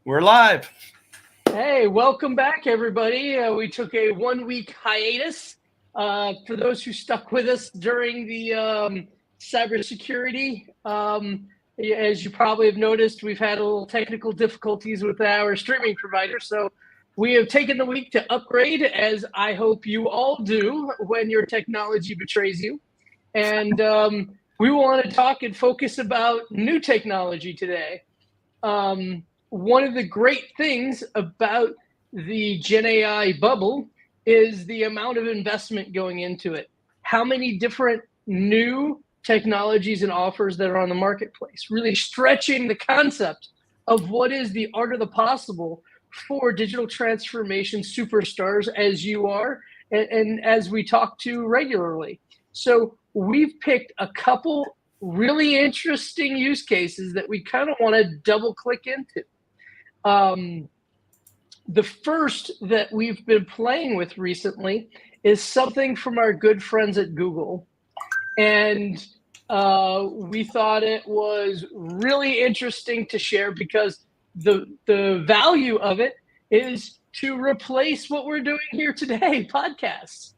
We're live. Hey, welcome back, everybody. We took a 1-week hiatus. For those who stuck with us during the cybersecurity, as you probably have noticed, we've had a little technical difficulties with our streaming provider. So we have taken the week to upgrade, as I hope you all do when your technology betrays you. And we want to talk and focus about new technology today. One of the great things about the Gen AI bubble is the amount of investment going into it. How many different new technologies and offers that are on the marketplace, really stretching the concept of what is the art of the possible for digital transformation superstars as you are and as we talk to regularly. So we've picked a couple really interesting use cases that we kind of want to double click into. The first that we've been playing with recently is something from our good friends at Google. And we thought it was really interesting to share because the value of it is to replace what we're doing here today, podcasts.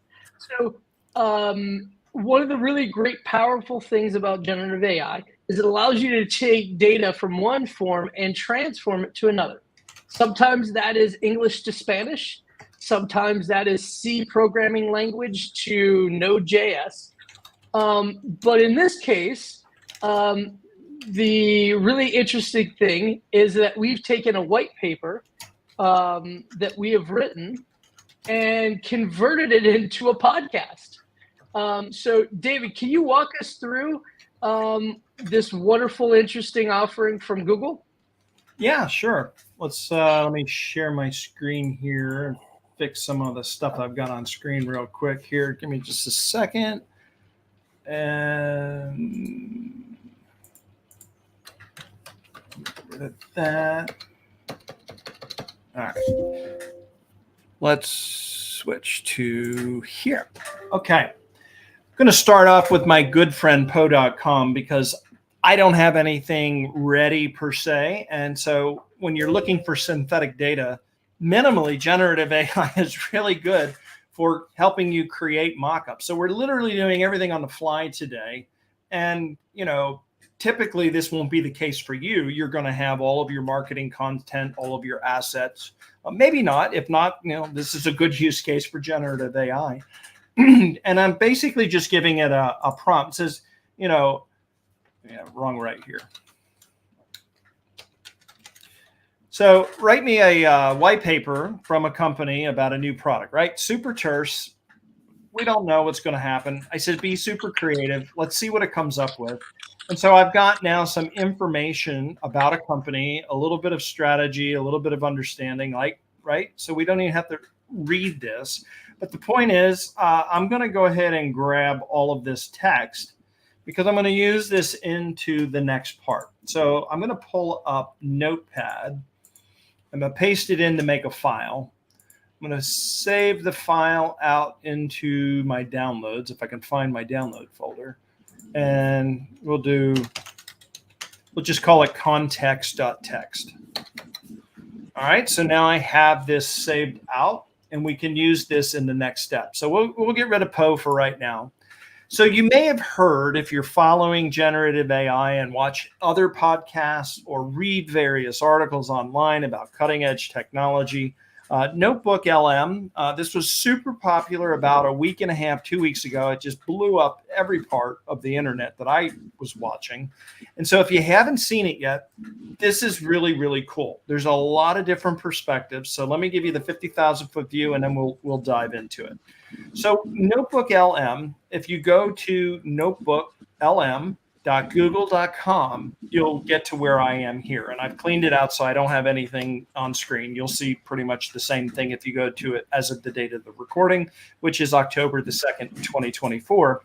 So one of the really great, powerful things about generative AI is it allows you to take data from one form and transform it to another. Sometimes that is English to Spanish. Sometimes that is C programming language to Node.js. But in this case, the really interesting thing is that we've taken a white paper that we have written and converted it into a podcast. So, David, can you walk us through this wonderful, interesting offering from Google? Yeah, sure. Let me share my screen here and fix some of the stuff I've got on screen real quick here. Give me just a second. And get rid of that. All right. Let's switch to here. Okay. I'm going to start off with my good friend Poe.com because I don't have anything ready per se. And so when you're looking for synthetic data, minimally generative AI is really good for helping you create mock-ups. So we're literally doing everything on the fly today. And, typically this won't be the case for you. You're going to have all of your marketing content, all of your assets. Maybe not. If not, this is a good use case for generative AI. And I'm basically just giving it a prompt. It says, wrong right here. So write me a white paper from a company about a new product, right? Super terse. We don't know what's going to happen. I said, be super creative. Let's see what it comes up with. And so I've got now some information about a company, a little bit of strategy, a little bit of understanding, right? So we don't even have to read this. But the point is, I'm going to go ahead and grab all of this text because I'm going to use this into the next part. So I'm going to pull up Notepad. I'm going to paste it in to make a file. I'm going to save the file out into my downloads, if I can find my download folder. And we'll just call it context.txt. All right, so now I have this saved out, and we can use this in the next step. So we'll get rid of Poe for right now. So you may have heard, if you're following generative AI and watch other podcasts or read various articles online about cutting edge technology, Notebook LM, this was super popular about a week and a half, 2 weeks ago. It just blew up every part of the internet that I was watching. And so if you haven't seen it yet, this is really, really cool. There's a lot of different perspectives. So let me give you the 50,000 foot view and then we'll dive into it. So Notebook LM, if you go to notebooklm.google.com, you'll get to where I am here. And I've cleaned it out so I don't have anything on screen. You'll see pretty much the same thing if you go to it as of the date of the recording, which is October the 2nd, 2024.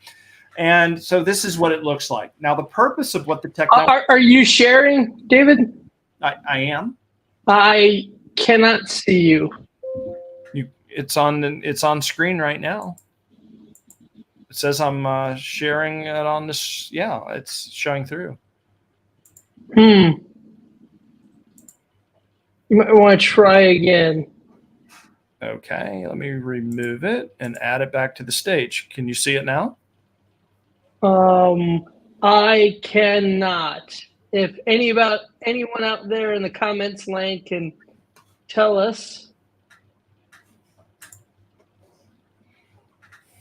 And so this is what it looks like. Now, the purpose of what the technology... Are you sharing, David? I am. I cannot see you. It's on screen right now. It says I'm sharing it on this. Yeah, it's showing through. You might want to try again. Okay, let me remove it and add it back to the stage. Can you see it now? I cannot. If anyone out there in the comments land can tell us.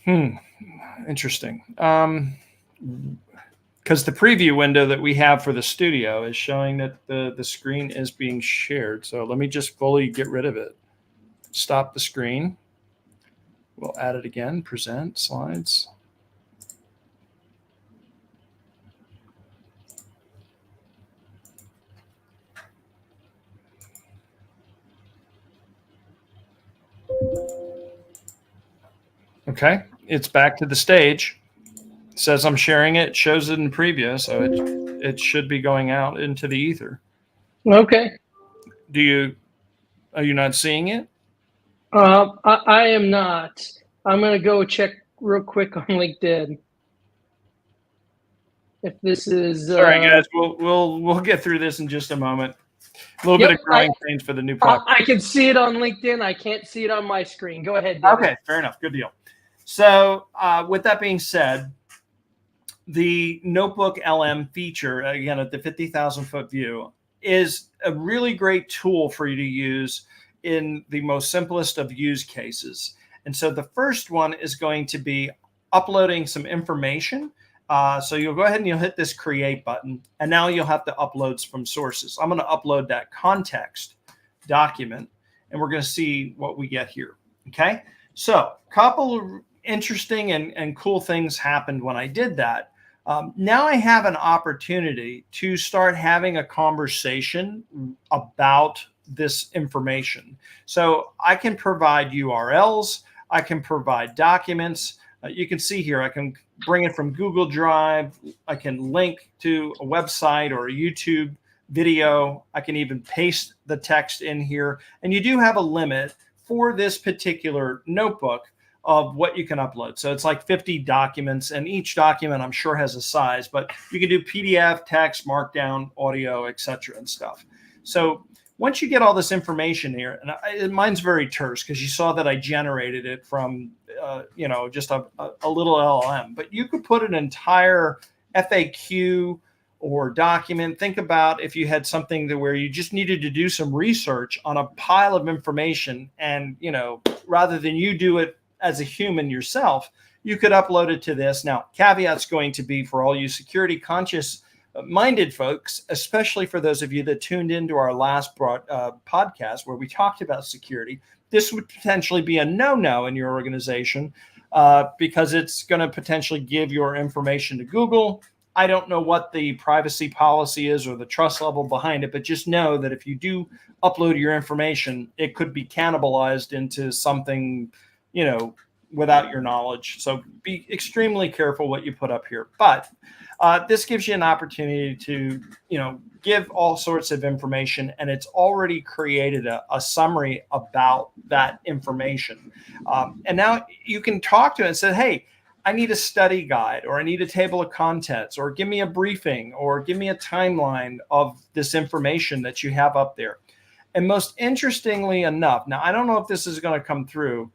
Interesting. Because the preview window that we have for the studio is showing that the screen is being shared. So let me just fully get rid of it. Stop the screen. We'll add it again. Present slides. Okay, it's back to the stage. It says I'm sharing it. It shows it in preview, so it should be going out into the ether. Okay. Are you not seeing it? I am not. I'm gonna go check real quick on LinkedIn. If this is Sorry, guys. We'll get through this in just a moment. A little bit of growing pains for the new product. I can see it on LinkedIn. I can't see it on my screen. Go ahead, David. Okay, fair enough. Good deal. So with that being said, the Notebook LM feature, again, at the 50,000 foot view, is a really great tool for you to use in the most simplest of use cases. And so the first one is going to be uploading some information. So you'll go ahead and you'll hit this create button, and now you'll have to upload some sources. I'm going to upload that context document, and we're going to see what we get here. Okay, so a couple of interesting and cool things happened when I did that. Now I have an opportunity to start having a conversation about this information. So I can provide URLs, I can provide documents. You can see here, I can bring it from Google Drive. I can link to a website or a YouTube video. I can even paste the text in here. And you do have a limit for this particular notebook of what you can upload. So it's like 50 documents, and each document I'm sure has a size, but you can do PDF, text, markdown, audio, etc. and stuff. So once you get all this information here, and mine's very terse because you saw that I generated it from, just a little LLM, but you could put an entire FAQ or document. Think about if you had something where you just needed to do some research on a pile of information, and, rather than you do it as a human yourself, you could upload it to this. Now, caveat's going to be for all you security conscious minded folks, especially for those of you that tuned into our last podcast where we talked about security. This would potentially be a no-no in your organization because it's going to potentially give your information to Google. I don't know what the privacy policy is or the trust level behind it, but just know that if you do upload your information, it could be cannibalized into something, without your knowledge. So be extremely careful what you put up here. But this gives you an opportunity to, give all sorts of information, and it's already created a summary about that information. And now you can talk to it and say, hey, I need a study guide, or I need a table of contents, or give me a briefing, or give me a timeline of this information that you have up there. And most interestingly enough, now I don't know if this is going to come through.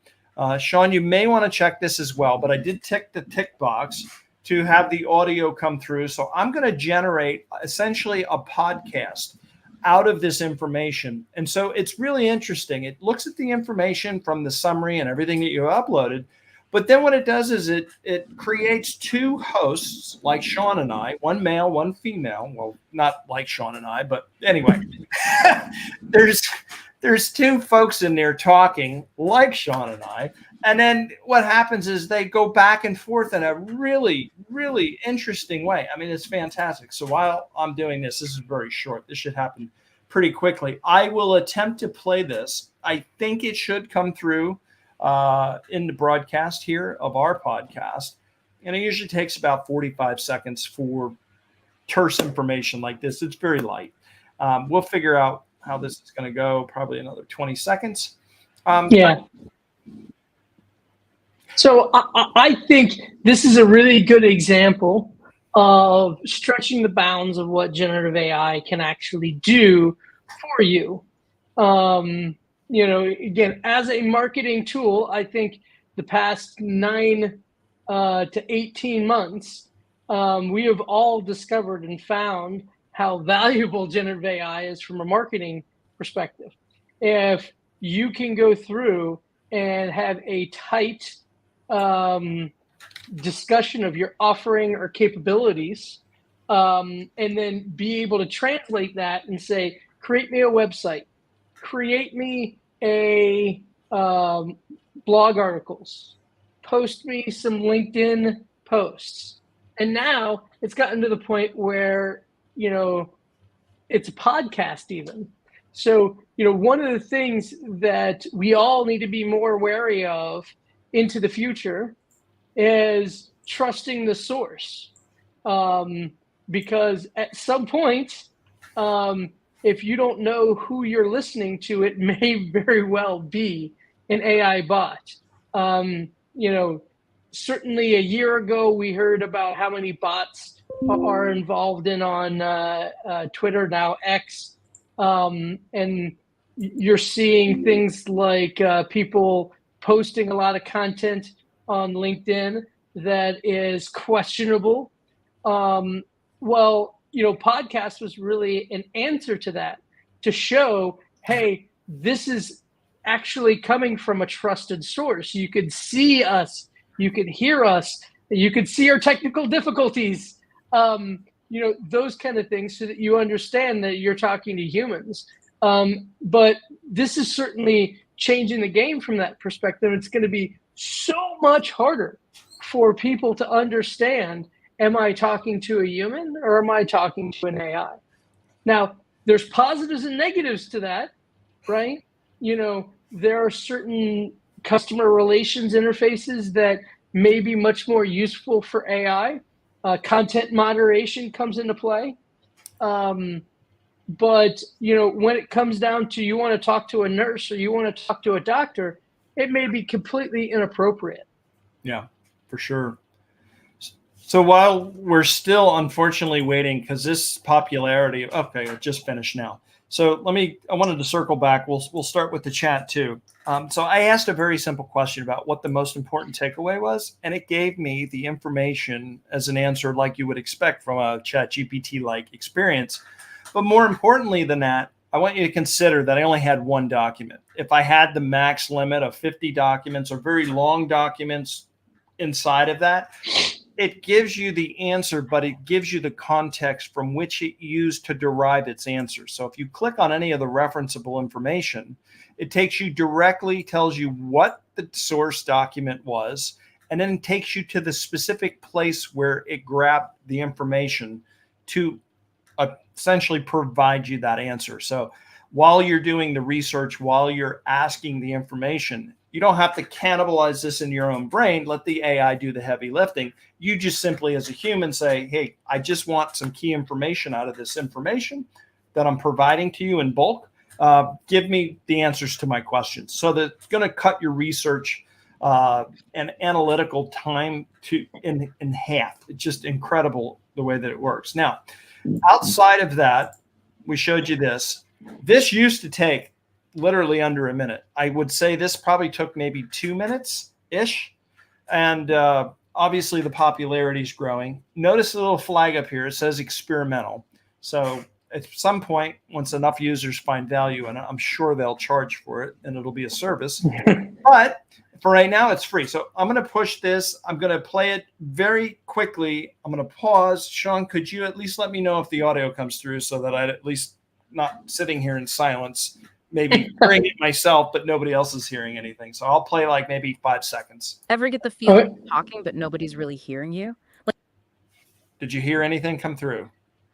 Sean, you may want to check this as well, but I did tick the tick box to have the audio come through. So I'm going to generate essentially a podcast out of this information. And so it's really interesting. It looks at the information from the summary and everything that you uploaded. But then what it does is it creates two hosts like Sean and I, one male, one female. Well, not like Sean and I, but anyway, there's two folks in there talking like Sean and I. And then what happens is they go back and forth in a really, really interesting way. I mean, it's fantastic. So while I'm doing this, this is very short. This should happen pretty quickly. I will attempt to play this. I think it should come through in the broadcast here of our podcast. And it usually takes about 45 seconds for terse information like this. It's very light. We'll figure out how this is going to go, probably another 20 seconds. So I think this is a really good example of stretching the bounds of what generative AI can actually do for you. Again, as a marketing tool, I think the past 9 to 18 months, we have all discovered and found how valuable generative AI is from a marketing perspective. If you can go through and have a tight discussion of your offering or capabilities, and then be able to translate that and say, create me a website, create me a blog articles, post me some LinkedIn posts. And now it's gotten to the point where, it's a podcast even. So, one of the things that we all need to be more wary of into the future is trusting the source. Because at some point, if you don't know who you're listening to, it may very well be an AI bot. Certainly a year ago, we heard about how many bots are involved on Twitter, now X. And you're seeing things like people posting a lot of content on LinkedIn that is questionable. Podcast was really an answer to that, to show, hey, this is actually coming from a trusted source. You could see us, you could hear us, you could see our technical difficulties, those kind of things, so that you understand that you're talking to humans. But this is certainly changing the game from that perspective. It's going to be so much harder for people to understand, am I talking to a human or am I talking to an AI? Now, there's positives and negatives to that, right? There are certain customer relations interfaces that may be much more useful for AI. Content moderation comes into play. But, when it comes down to, you want to talk to a nurse or you want to talk to a doctor, it may be completely inappropriate. Yeah, for sure. So while we're still unfortunately waiting, because this popularity, okay, it just finished now. So I wanted to circle back. We'll start with the chat too. So I asked a very simple question about what the most important takeaway was, and it gave me the information as an answer like you would expect from a ChatGPT-like experience. But more importantly than that, I want you to consider that I only had one document. If I had the max limit of 50 documents or very long documents inside of that, it gives you the answer, but it gives you the context from which it used to derive its answer. So if you click on any of the referenceable information, it takes you directly, tells you what the source document was, and then takes you to the specific place where it grabbed the information to essentially provide you that answer. So while you're doing the research, while you're asking the information, you don't have to cannibalize this in your own brain. Let the AI do the heavy lifting. You just simply, as a human, say, hey, I just want some key information out of this information that I'm providing to you in bulk. Give me the answers to my questions. So that's going to cut your research and analytical time in half. It's just incredible the way that it works. Now, outside of that, we showed you this. This used to take literally under a minute. I would say this probably took maybe 2 minutes-ish. And obviously the popularity is growing. Notice the little flag up here. It says experimental. So at some point, once enough users find value in it, I'm sure they'll charge for it and it'll be a service. But for right now, it's free. So I'm going to push this. I'm going to play it very quickly. I'm going to pause. Sean, could you at least let me know if the audio comes through so that I'd at least not sitting here in silence, maybe hearing it myself, but nobody else is hearing anything. So I'll play like maybe 5 seconds. Ever get the feeling you're talking, but nobody's really hearing you? Did you hear anything come through?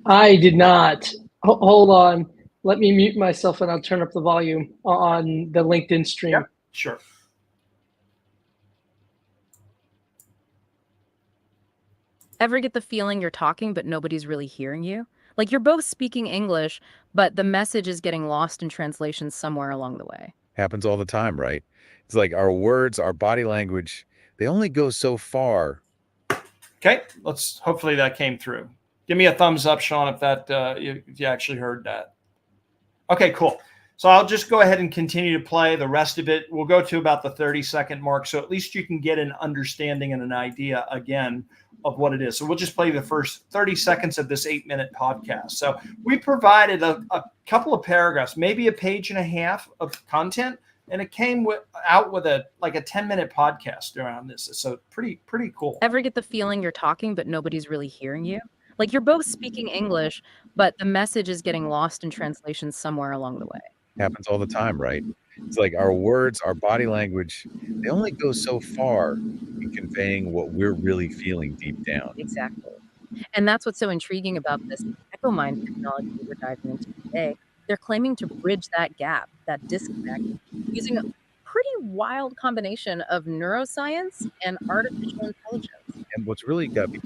I did not. Hold on. Let me mute myself and I'll turn up the volume on the LinkedIn stream. Yep, sure. Ever get the feeling you're talking, but nobody's really hearing you? Like you're both speaking English, but the message is getting lost in translation somewhere along the way. Happens all the time, right? It's like our words, our body language, they only go so far. Okay, hopefully that came through. Give me a thumbs up, Sean, if that if you actually heard that. Okay, cool. So I'll just go ahead and continue to play the rest of it. We'll go to about the 30-second mark. So at least you can get an understanding and an idea again of what it is. So we'll just play the first 30 seconds of this 8-minute podcast. So we provided a couple of paragraphs, maybe a page and a half of content, and it came out with a 10-minute podcast around this. So pretty cool. Ever get the feeling you're talking, but nobody's really hearing you? Like you're both speaking English, but the message is getting lost in translation somewhere along the way. Happens all the time, right? It's like our words, our body language, they only go so far in conveying what we're really feeling deep down. Exactly. And that's what's so intriguing about this EchoMind technology we're diving into today. They're claiming to bridge that gap, that disconnect, using a pretty wild combination of neuroscience and artificial intelligence. And what's really got me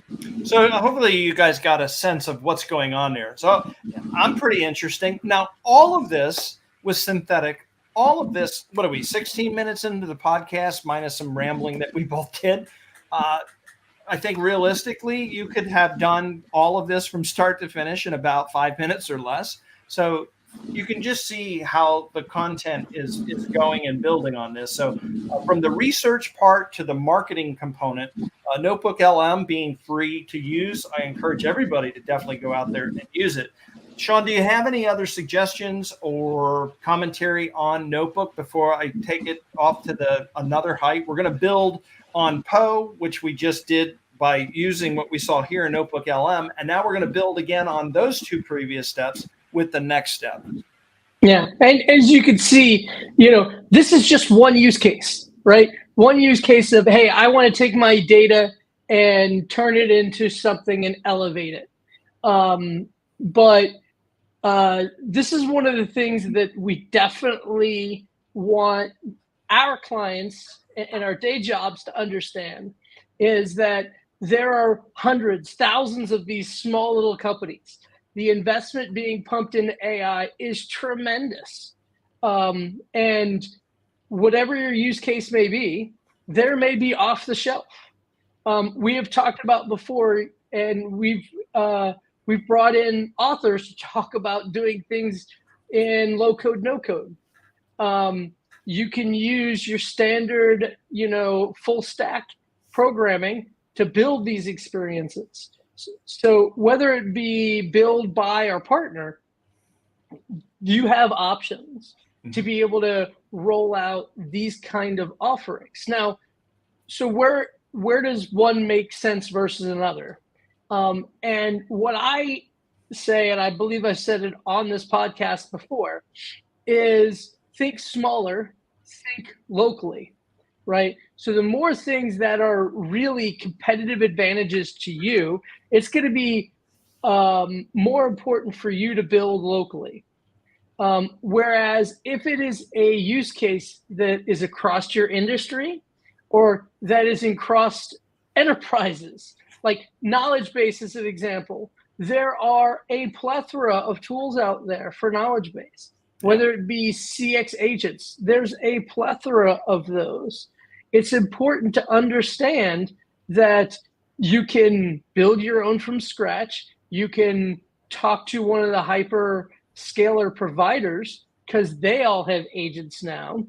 So hopefully you guys got a sense of what's going on there. So I'm pretty interesting. Now, all of this was synthetic. All of this, what are we, 16 minutes into the podcast, minus some rambling that we both did. I think realistically, you could have done all of this from start to finish in about 5 minutes or less. So you can just see how the content is going and building on this. So from the research part to the marketing component, Notebook LM being free to use, I encourage everybody to definitely go out there and use it. Sean, do you have any other suggestions or commentary on Notebook before I take it off to another height? We're going to build on Poe, which we just did by using what we saw here in Notebook LM, and now we're going to build again on those two previous steps with the next step. Yeah, and as you can see, this is just one use case, right? One use case of, hey, I want to take my data and turn it into something and elevate it. But this is one of the things that we definitely want our clients and our day jobs to understand is that there are hundreds, thousands of these small little companies. The investment being pumped into AI is tremendous. And whatever your use case may be, there may be off the shelf. We have talked about before, and we've brought in authors to talk about doing things in low code, no code. You can use your standard, full stack programming to build these experiences. So whether it be build, buy, or partner, you have options to be able to roll out these kind of offerings. Now, so where does one make sense versus another? And what I say, and I believe I said it on this podcast before, is think smaller, think locally, right? So the more things that are really competitive advantages to you, it's going to be more important for you to build locally. Whereas if it is a use case that is across your industry or that is in cross enterprises, like knowledge base is an example, there are a plethora of tools out there for knowledge base, whether it be CX agents, there's a plethora of those. It's important to understand that you can build your own from scratch. You can talk to one of the hyperscaler providers because they all have agents now.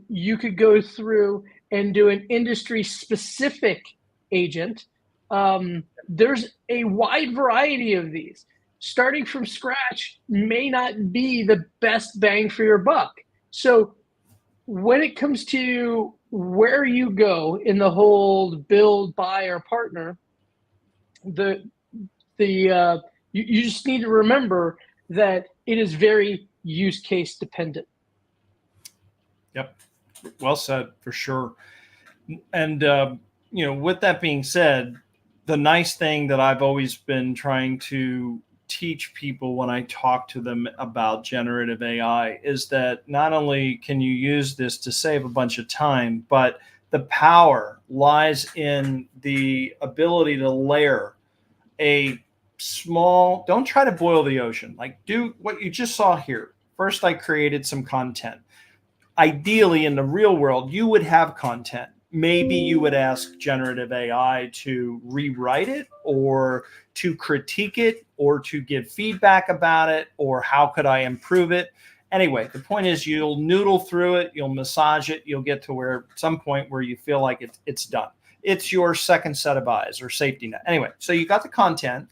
You could go through and do an industry specific agent. There's a wide variety of these. Starting from scratch may not be the best bang for your buck. So when it comes to where you go in the whole build, buy, or partner, you just need to remember that it is very use case dependent. Yep. Well said, for sure. And, with that being said, the nice thing that I've always been trying to teach people when I talk to them about generative AI is that not only can you use this to save a bunch of time, but the power lies in the ability to layer a small, don't try to boil the ocean. Like do what you just saw here. First, I created some content. Ideally, in the real world, you would have content. Maybe you would ask generative AI to rewrite it or to critique it or to give feedback about it or how could I improve it? Anyway, the point is you'll noodle through it, you'll massage it, you'll get to where some point where you feel like it's done. It's your second set of eyes or safety net. Anyway, so you got the content.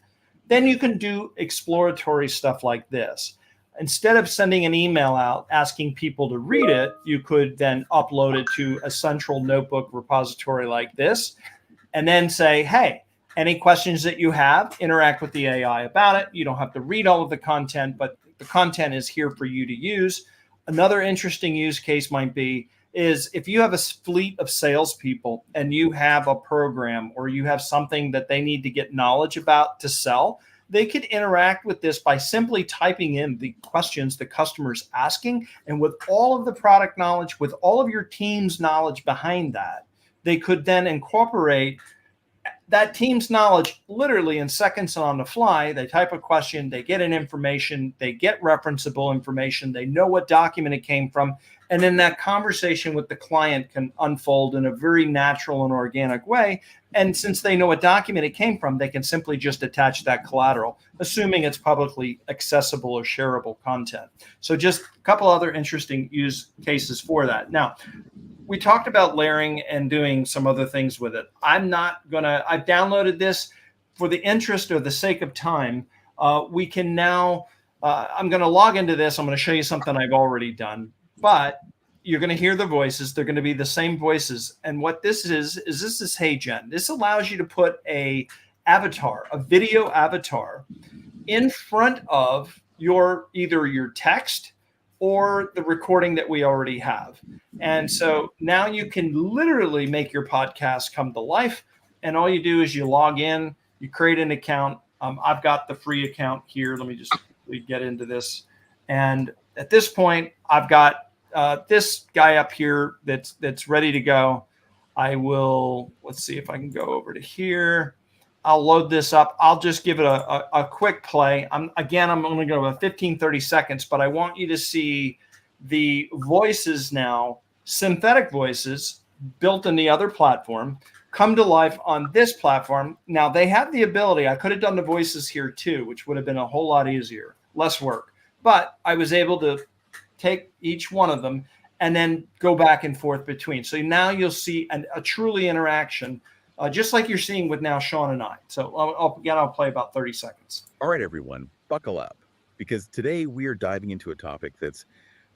Then you can do exploratory stuff like this. Instead of sending an email out asking people to read it, you could then upload it to a central notebook repository like this, and then say, hey, any questions that you have, interact with the AI about it. You don't have to read all of the content, but the content is here for you to use. Another interesting use case might be is if you have a fleet of salespeople and you have a program or you have something that they need to get knowledge about to sell, they could interact with this by simply typing in the questions the customer's asking. And with all of the product knowledge, with all of your team's knowledge behind that, they could then incorporate that team's knowledge literally in seconds on the fly. They type a question, they get an information, they get referenceable information, they know what document it came from. And then that conversation with the client can unfold in a very natural and organic way. And since they know what document it came from, they can simply just attach that collateral, assuming it's publicly accessible or shareable content. So just a couple other interesting use cases for that. Now, we talked about layering and doing some other things with it. I've downloaded this for the interest or the sake of time. We can now, I'm going to log into this. I'm going to show you something I've already done, but you're going to hear the voices. They're going to be the same voices. And what this is HeyGen. This allows you to put a video avatar in front of either your text or the recording that we already have. And so now you can literally make your podcast come to life. And all you do is you log in, you create an account. I've got the free account here. Let me just get into this. And at this point, I've got this guy up here that's ready to go. Let's see if I can go over to here. I'll load this up. I'll just give it a quick play. I'm only going to go 15, 30 seconds, but I want you to see the voices now, synthetic voices built in the other platform, come to life on this platform. Now they have the ability, I could have done the voices here too, which would have been a whole lot easier, less work, but I was able to take each one of them and then go back and forth between. So now you'll see a truly interaction, just like you're seeing with now Sean and I. So I'll play about 30 seconds. All right, everyone, buckle up, because today we are diving into a topic that's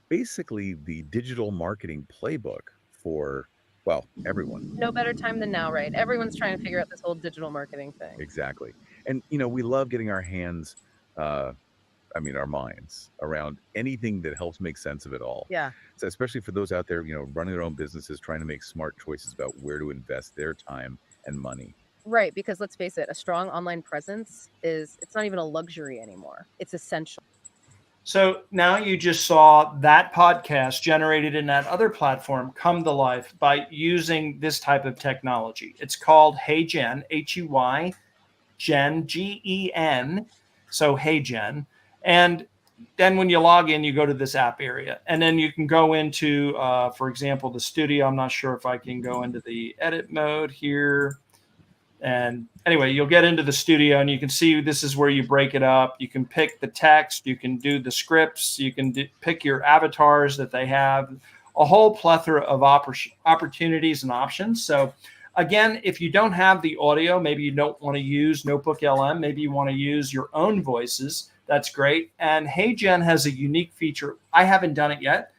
basically the digital marketing playbook for, well, everyone. No better time than now, right? Everyone's trying to figure out this whole digital marketing thing. Exactly. And, we love getting our hands, our minds around anything that helps make sense of it all. Yeah. So especially for those out there, running their own businesses, trying to make smart choices about where to invest their time and money. Right, because let's face it, a strong online presence it's not even a luxury anymore. It's essential. So now you just saw that podcast generated in that other platform come to life by using this type of technology. It's called HeyGen, H-E-Y, Gen, G-E-N. So HeyGen. And then when you log in, you go to this app area. And then you can go into, for example, the studio. I'm not sure if I can go into the edit mode here. And anyway, you'll get into the studio and you can see this is where you break it up. You can pick the text, you can do the scripts, you can pick your avatars that they have, a whole plethora of opportunities and options. So again, if you don't have the audio, maybe you don't want to use Notebook LM, maybe you want to use your own voices, that's great. And HeyGen has a unique feature. I haven't done it yet,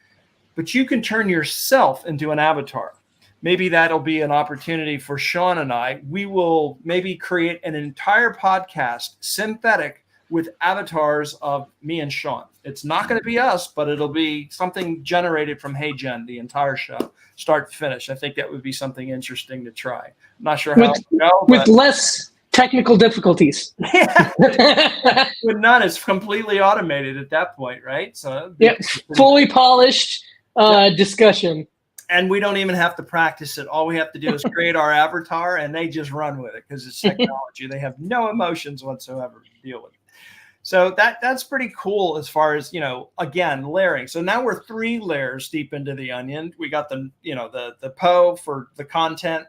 but you can turn yourself into an avatar. Maybe that'll be an opportunity for Sean and I. We will maybe create an entire podcast synthetic with avatars of me and Sean. It's not going to be us, but it'll be something generated from HeyGen, the entire show, start to finish. I think that would be something interesting to try. I'm not sure how it will go. With less technical difficulties. Yeah. With none, it's completely automated at that point, right? So fully polished discussion. And we don't even have to practice it. All we have to do is create our avatar and they just run with it because it's technology. They have no emotions whatsoever to deal with. So that's pretty cool as far as, again, layering. So now we're 3 layers deep into the onion. We got the PO for the content,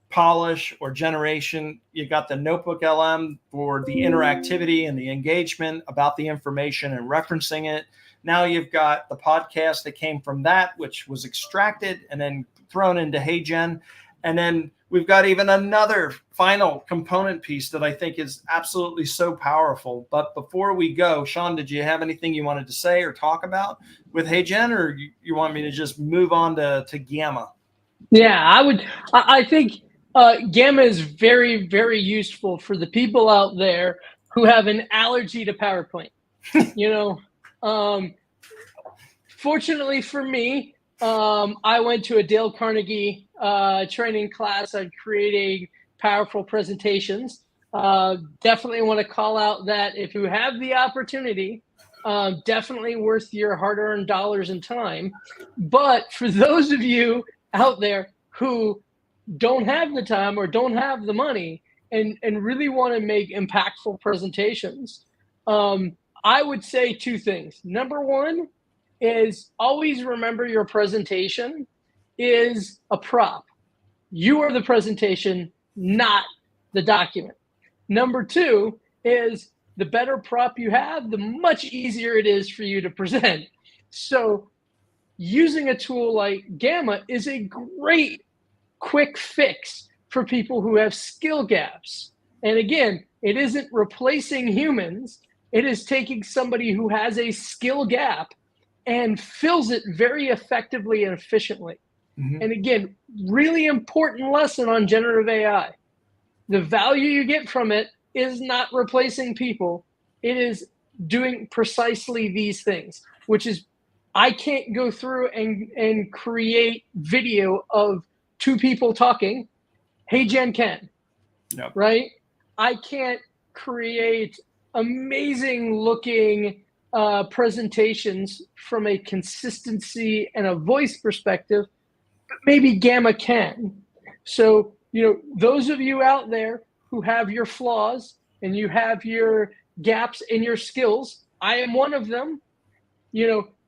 polish or generation. You got the Notebook LM for the interactivity and the engagement about the information and referencing it. Now you've got the podcast that came from that, which was extracted and then thrown into HeyGen. And then we've got even another final component piece that I think is absolutely so powerful. But before we go, Sean, did you have anything you wanted to say or talk about with HeyGen, or you want me to just move on to Gamma? Yeah, I think Gamma is very, very useful for the people out there who have an allergy to PowerPoint. Fortunately for me, I went to a Dale Carnegie training class on creating powerful presentations. Definitely want to call out that if you have the opportunity, definitely worth your hard-earned dollars and time. But for those of you out there who don't have the time or don't have the money and really want to make impactful presentations, I would say two things. Number one is always remember your presentation is a prop. You are the presentation, not the document. Number two is the better prop you have, the much easier it is for you to present. So using a tool like Gamma is a great quick fix for people who have skill gaps. And again, it isn't replacing humans. It is taking somebody who has a skill gap and fills it very effectively and efficiently. Mm-hmm. And again, really important lesson on generative AI. The value you get from it is not replacing people. It is doing precisely these things, which is I can't go through and create video of two people talking. HeyGen can, yep. Right? I can't create amazing looking presentations from a consistency and a voice perspective, but maybe Gamma can. So, those of you out there who have your flaws and you have your gaps in your skills, I am one of them.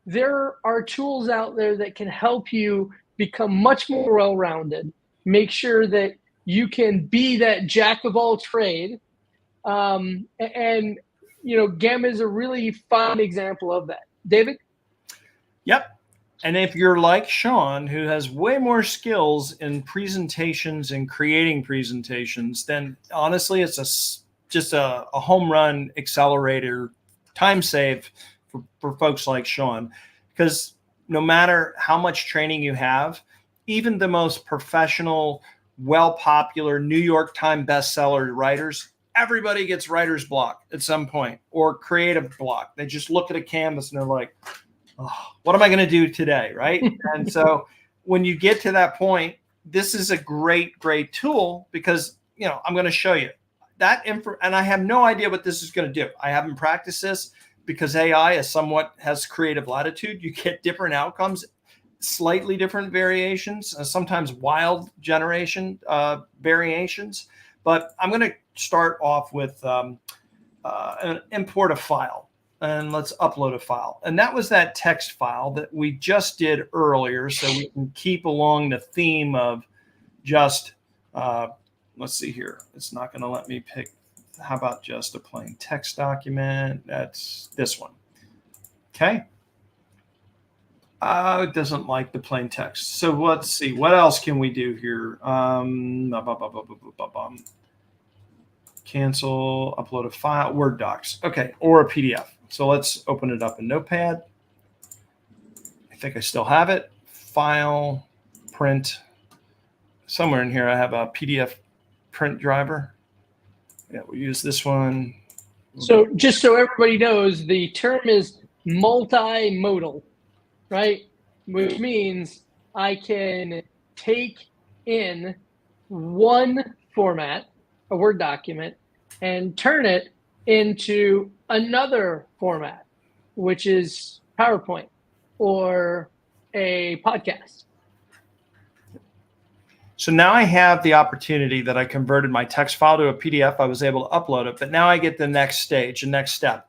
There are tools out there that can help you become much more well-rounded, make sure that you can be that jack of all trade. Gamma is a really fun example of that. David? Yep. And if you're like Sean, who has way more skills in presentations and creating presentations, then honestly, it's just a home run accelerator, time save for folks like Sean. Because no matter how much training you have, even the most professional, well-popular New York Times bestseller writers, everybody gets writer's block at some point or creative block. They just look at a canvas and they're like, oh, what am I going to do today? Right. And so when you get to that point, this is a great, great tool because, I'm going to show you that info. And I have no idea what this is going to do. I haven't practiced this because AI has creative latitude. You get different outcomes, slightly different variations, sometimes wild generation variations. But I'm going to start off with import a file, and let's upload a file. And that was that text file that we just did earlier, so we can keep along the theme of just, let's see here. It's not going to let me pick. How about just a plain text document? That's this one. Okay. It doesn't like the plain text. So let's see. What else can we do here? Cancel, upload a file, Word docs. Okay, or a PDF. So let's open it up in Notepad. I think I still have it. File, print. Somewhere in here I have a PDF print driver. Yeah, we'll use this one. So just so everybody knows, the term is multimodal, right? Which means I can take in one format, a Word document, and turn it into another format, which is PowerPoint or a podcast. So now I have the opportunity that I converted my text file to a PDF. I was able to upload it, but now I get the next stage, the next step.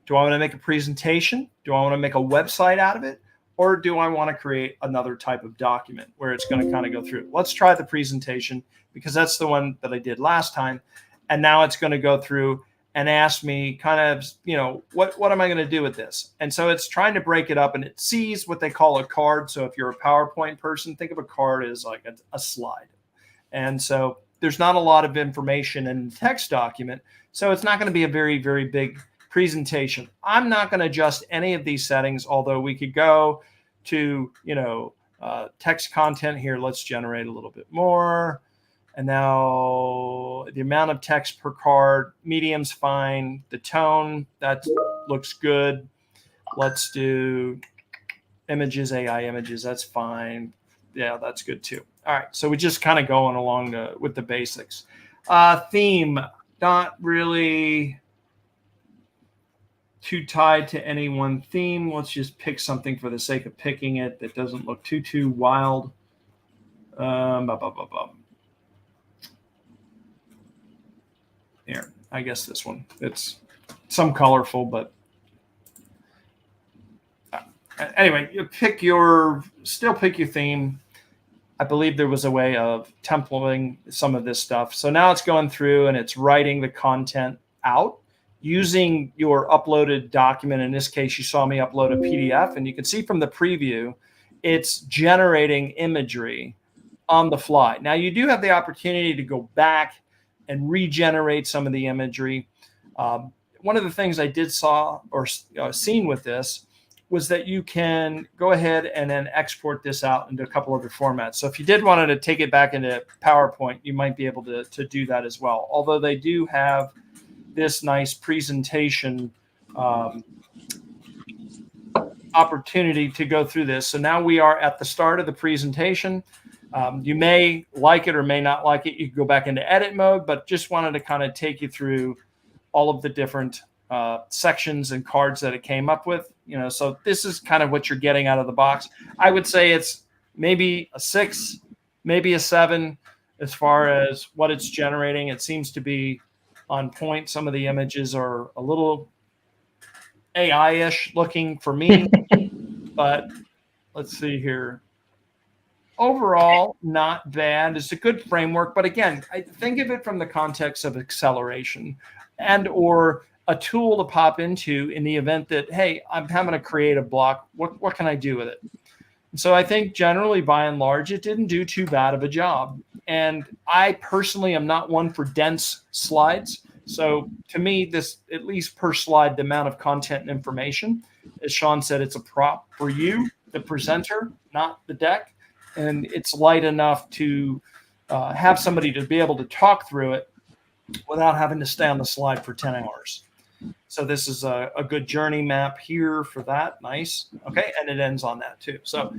Do I want to make a presentation? Do I want to make a website out of it? Or do I want to create another type of document where it's going to kind of go through? Let's try the presentation because that's the one that I did last time. And now it's going to go through and ask me kind of, what am I going to do with this? And so it's trying to break it up, and it sees what they call a card. So if you're a PowerPoint person, think of a card as like a slide. And so there's not a lot of information in the text document. So it's not going to be a very, very big presentation. I'm not going to adjust any of these settings, although we could go to, text content here. Let's generate a little bit more. And now the amount of text per card, medium's fine. The tone, that looks good. Let's do images, AI images. That's fine. Yeah, that's good too. All right. So we're just kind of going along with the basics. Theme, not really too tied to any one theme. Let's just pick something for the sake of picking it that doesn't look too wild. Here, I guess this one. It's some colorful, but anyway, you still pick your theme. I believe there was a way of templating some of this stuff. So now it's going through and it's writing the content out using your uploaded document. In this case, you saw me upload a PDF, and you can see from the preview, it's generating imagery on the fly. Now you do have the opportunity to go back and regenerate some of the imagery. One of the things I did seen with this was that you can go ahead and then export this out into a couple other formats. So if you did want to take it back into PowerPoint, you might be able to do that as well. Although they do have this nice presentation opportunity to go through this. So now we are at the start of the presentation. You may like it or may not like it. You can go back into edit mode, but just wanted to kind of take you through all of the different sections and cards that it came up with. So this is kind of what you're getting out of the box. I would say it's maybe a 6, maybe a 7 as far as what it's generating. It seems to be on point. Some of the images are a little AI-ish looking for me, but let's see here. Overall, not bad. It's a good framework, but again, I think of it from the context of acceleration and or a tool to pop into in the event that, hey, I'm having a creative block. What can I do with it? And so I think generally, by and large, it didn't do too bad of a job. And I personally am not one for dense slides. So to me, this, at least per slide, the amount of content and information, as Sean said, it's a prop for you, the presenter, not the deck. And it's light enough to have somebody to be able to talk through it without having to stay on the slide for 10 hours. So this is a good journey map here for that. Nice. Okay. And it ends on that too. So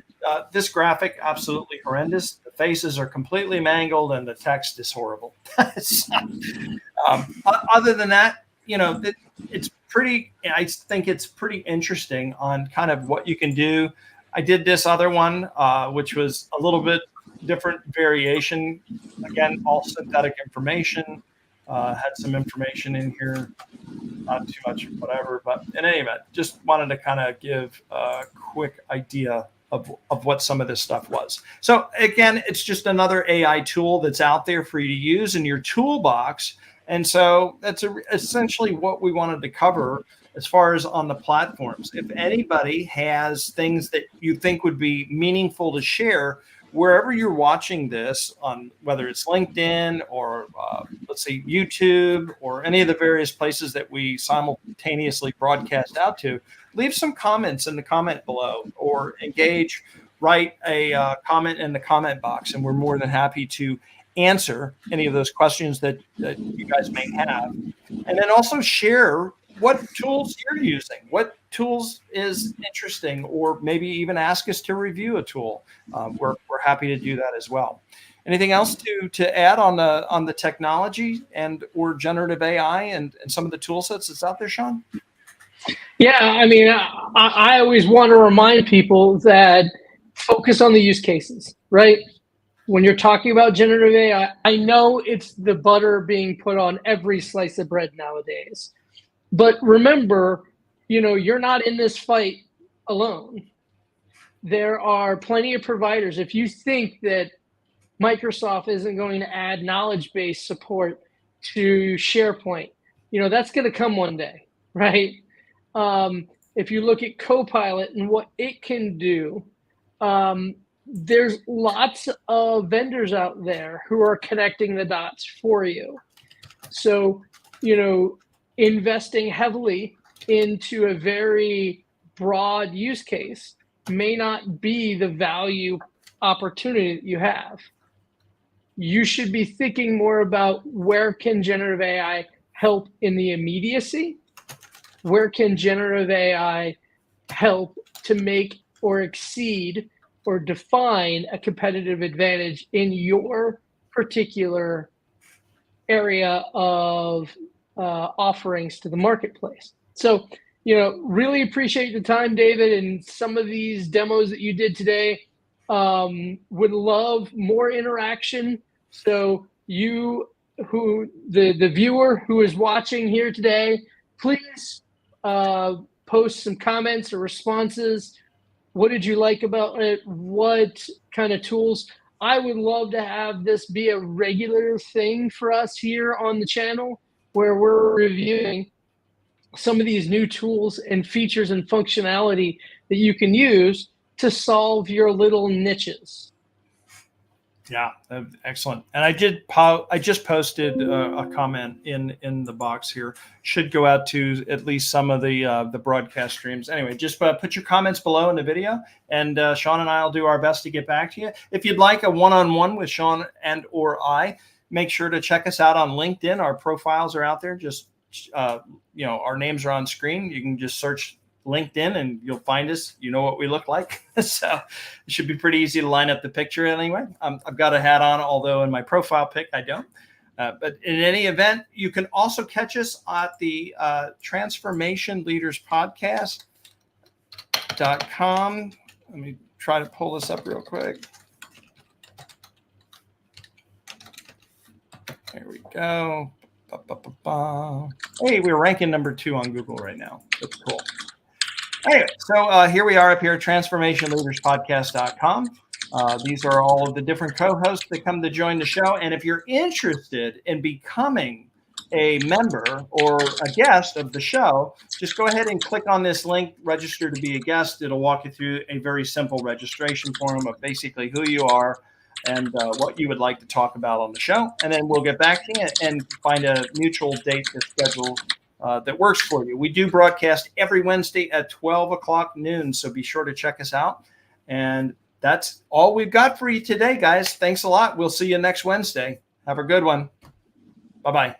this graphic, absolutely horrendous. The faces are completely mangled and the text is horrible. So, other than that, it's pretty, I think it's pretty interesting on kind of what you can do. I did this other one, which was a little bit different variation. Again, all synthetic information. Had some information in here, not too much, whatever. But in any event, just wanted to kind of give a quick idea of what some of this stuff was. So again, it's just another AI tool that's out there for you to use in your toolbox. And so that's essentially what we wanted to cover as far as on the platforms. If anybody has things that you think would be meaningful to share, wherever you're watching this, on whether it's LinkedIn or let's say YouTube or any of the various places that we simultaneously broadcast out to, leave some comments in the comment below or engage, write a comment in the comment box, and we're more than happy to answer any of those questions that you guys may have. And then also share what tools you're using, what tools is interesting, or maybe even ask us to review a tool. We're happy to do that as well. Anything else to add on the technology and or generative AI and some of the tool sets that's out there, Sean? Yeah, I mean, I always want to remind people that focus on the use cases, right? When you're talking about generative AI, I know it's the butter being put on every slice of bread nowadays. But remember, you're not in this fight alone. There are plenty of providers. If you think that Microsoft isn't going to add knowledge base support to SharePoint, that's going to come one day, right? If you look at Copilot and what it can do, there's lots of vendors out there who are connecting the dots for you. So, investing heavily into a very broad use case may not be the value opportunity that you have. You should be thinking more about where can generative AI help in the immediacy? Where can generative AI help to make or exceed or define a competitive advantage in your particular area of offerings to the marketplace? So, really appreciate the time, David, and some of these demos that you did today. Would love more interaction. So the viewer who is watching here today, please post some comments or responses. What did you like about it? What kind of tools? I would love to have this be a regular thing for us here on the channel, where we're reviewing some of these new tools and features and functionality that you can use to solve your little niches. Yeah, excellent. And I just posted a comment in the box here. Should go out to at least some of the broadcast streams. Anyway, just put your comments below in the video, and Sean and I will do our best to get back to you. If you'd like a one-on-one with Sean and or I, make sure to check us out on LinkedIn. Our profiles are out there. Just our names are on screen. You can just search LinkedIn and you'll find us. You know what we look like. So it should be pretty easy to line up the picture anyway. I've got a hat on, although in my profile pic I don't. But in any event, you can also catch us at the Transformation Leaders Podcast.com. Let me try to pull this up real quick. There we go. Hey, we're ranking number 2 on Google right now. That's cool. Anyway, so here we are up here at transformationleaderspodcast.com. These are all of the different co-hosts that come to join the show. And if you're interested in becoming a member or a guest of the show, just go ahead and click on this link, register to be a guest. It'll walk you through a very simple registration form of basically who you are and what you would like to talk about on the show. And then we'll get back to you and find a mutual date to schedule that works for you. We do broadcast every Wednesday at 12 o'clock noon, so be sure to check us out. And that's all we've got for you today, guys. Thanks a lot. We'll see you next Wednesday. Have a good one. Bye-bye.